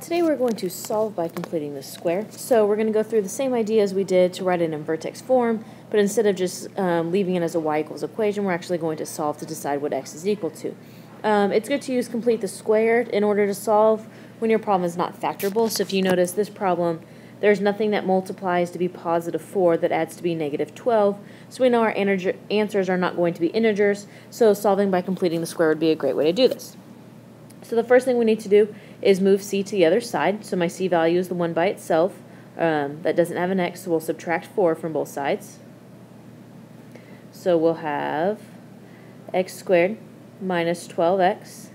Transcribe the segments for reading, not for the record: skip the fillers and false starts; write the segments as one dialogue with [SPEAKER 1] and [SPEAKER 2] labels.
[SPEAKER 1] Today we're going to solve by completing this square. So we're going to go through the same idea as we did to write it in vertex form, but instead of just leaving it as a y equals equation, we're actually going to solve to decide what x is equal to. It's good to use complete the squared in order to solve when your problem is not factorable. So if you notice this problem, there's nothing that multiplies to be positive 4 that adds to be negative 12. So we know our answers are not going to be integers, so solving by completing the square would be a great way to do this. So the first thing we need to do is move c to the other side. So my c value is the one by itself. That doesn't have an x, so we'll subtract 4 from both sides. So we'll have x squared minus 12x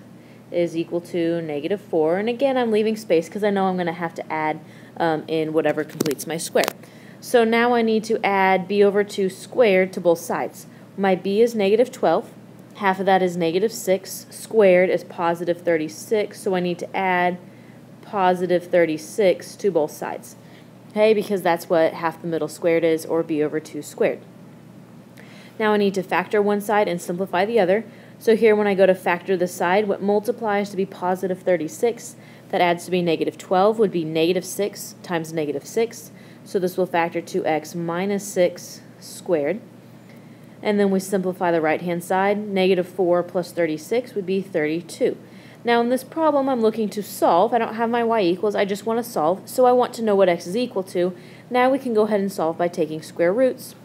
[SPEAKER 1] is equal to negative 4. And again, I'm leaving space because I know I'm going to have to add in whatever completes my square. So now I need to add b over 2 squared to both sides. My b is negative 12. Half of that is negative 6. Squared is positive 36, so I need to add positive 36 to both sides. Okay, because that's what half the middle squared is, or b over 2 squared. Now I need to factor one side and simplify the other. So here when I go to factor the side, what multiplies to be positive 36, that adds to be negative 12, would be negative 6 times negative 6. So this will factor to x minus 6 squared. And then we simplify the right-hand side. Negative 4 plus 36 would be 32. Now in this problem I'm looking to solve. I don't have my y equals, I just want to solve. So I want to know what x is equal to. Now we can go ahead and solve by taking square roots.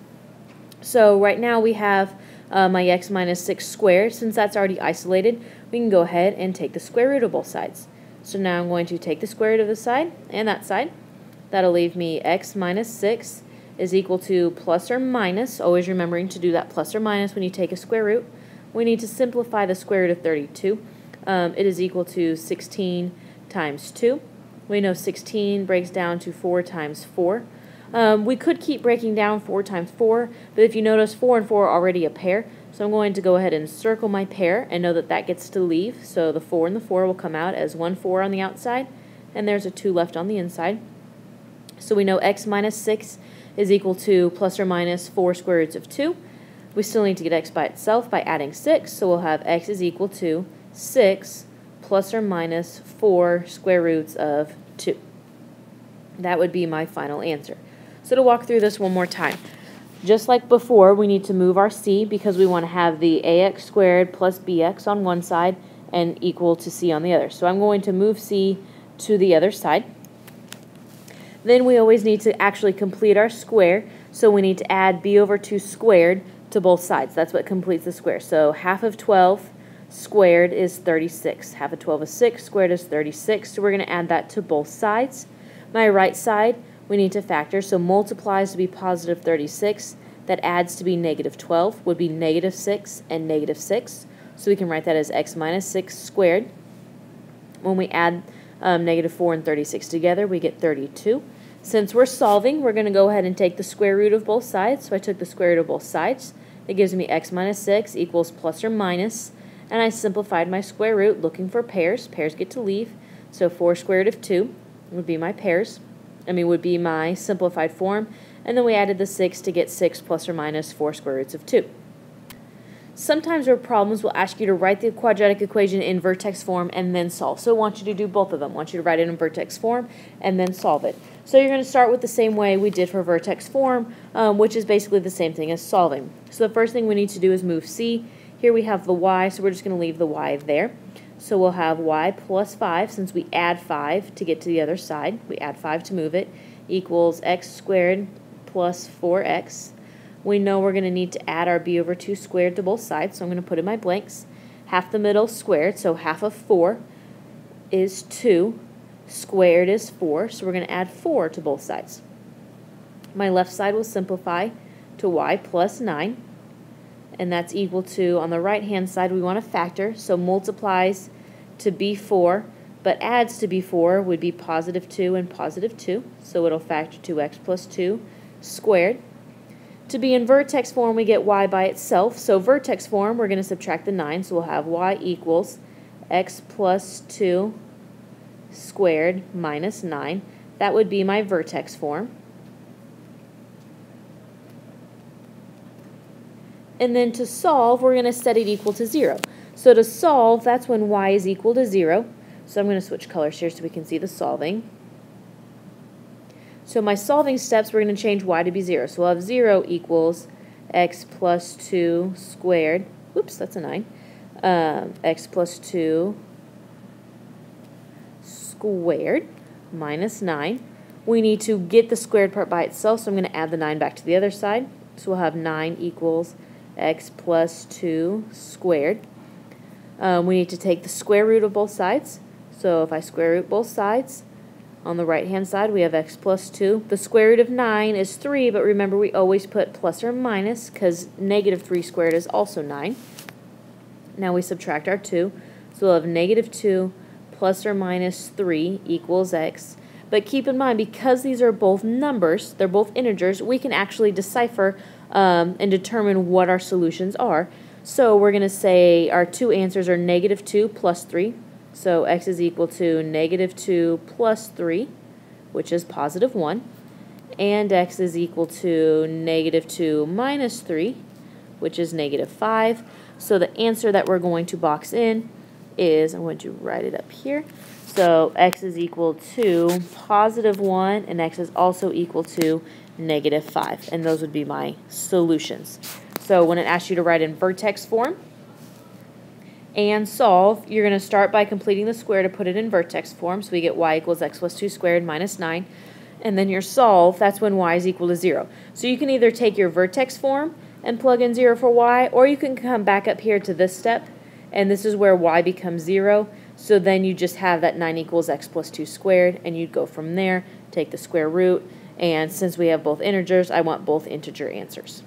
[SPEAKER 1] So right now we have my x minus 6 squared. Since that's already isolated, we can go ahead and take the square root of both sides. So now I'm going to take the square root of this side and that side. That'll leave me x minus 6 is equal to plus or minus, always remembering to do that plus or minus when you take a square root. We need to simplify the square root of 32. It is equal to 16 times 2. We know 16 breaks down to 4 times 4. We could keep breaking down 4 times 4, but if you notice 4 and 4 are already a pair, so I'm going to go ahead and circle my pair and know that that gets to leave. So the 4 and the 4 will come out as 1 4 on the outside, and there's a 2 left on the inside. So we know x minus 6 is equal to plus or minus 4 square roots of 2. We still need to get x by itself by adding 6, so we'll have x is equal to 6 plus or minus 4 square roots of 2. That would be my final answer. So to walk through this one more time, just like before, we need to move our c because we want to have the ax squared plus bx on one side and equal to c on the other. So I'm going to move c to the other side. Then we always need to actually complete our square, so we need to add b over 2 squared to both sides. That's what completes the square. So half of 12 squared is 36. Half of 12 is 6, squared is 36, so we're going to add that to both sides. My right side, we need to factor, so multiplies to be positive 36. That adds to be negative 12, would be negative 6 and negative 6. So we can write that as x minus 6 squared. When we add negative 4 and 36 together, we get 32. Since we're solving, we're going to go ahead and take the square root of both sides. So I took the square root of both sides. That gives me x minus 6 equals plus or minus. And I simplified my square root looking for pairs. Pairs get to leave. So 4 square root of 2 would be my pairs. Would be my simplified form. And then we added the 6 to get 6 plus or minus 4 square roots of 2. Sometimes our problems will ask you to write the quadratic equation in vertex form and then solve. So I want you to do both of them. I want you to write it in vertex form and then solve it. So you're going to start with the same way we did for vertex form, which is basically the same thing as solving. So the first thing we need to do is move c. Here we have the y, so we're just going to leave the y there. So we'll have y plus 5, since we add 5 to get to the other side. We add 5 to move it, equals x squared plus 4x. We know we're going to need to add our b over 2 squared to both sides, so I'm going to put in my blanks. Half the middle squared, so half of 4 is 2. Squared is 4, so we're going to add 4 to both sides. My left side will simplify to y plus 9, and that's equal to, on the right-hand side, we want to factor, so multiplies to b4, but adds to b4 would be positive 2 and positive 2, so it'll factor to x plus 2 squared. To be in vertex form, we get y by itself. So vertex form, we're going to subtract the 9. So we'll have y equals x plus 2 squared minus 9. That would be my vertex form. And then to solve, we're going to set it equal to 0. So to solve, that's when y is equal to 0. So I'm going to switch colors here so we can see the solving. So my solving steps, we're going to change y to be 0. So we'll have 0 equals x plus 2 squared. Oops, that's a 9. X plus 2 squared minus 9. We need to get the squared part by itself, so I'm going to add the 9 back to the other side. So we'll have 9 equals x plus 2 squared. We need to take the square root of both sides. So if I square root both sides, on the right-hand side, we have x plus 2. The square root of 9 is 3, but remember we always put plus or minus because negative 3 squared is also 9. Now we subtract our 2. So we'll have negative 2 plus or minus 3 equals x. But keep in mind, because these are both numbers, they're both integers, we can actually decipher and determine what our solutions are. So we're going to say our two answers are negative 2 plus 3. So x is equal to negative 2 plus 3, which is positive 1. And x is equal to negative 2 minus 3, which is negative 5. So the answer that we're going to box in is, I'm going to write it up here. So x is equal to positive 1, and x is also equal to negative 5. And those would be my solutions. So when it asks you to write in vertex form and solve, you're going to start by completing the square to put it in vertex form. So we get y equals x plus 2 squared minus 9. And then your solve, that's when y is equal to 0. So you can either take your vertex form and plug in 0 for y, or you can come back up here to this step, and this is where y becomes 0. So then you just have that 9 equals x plus 2 squared, and you'd go from there, take the square root, and since we have both integers, I want both integer answers.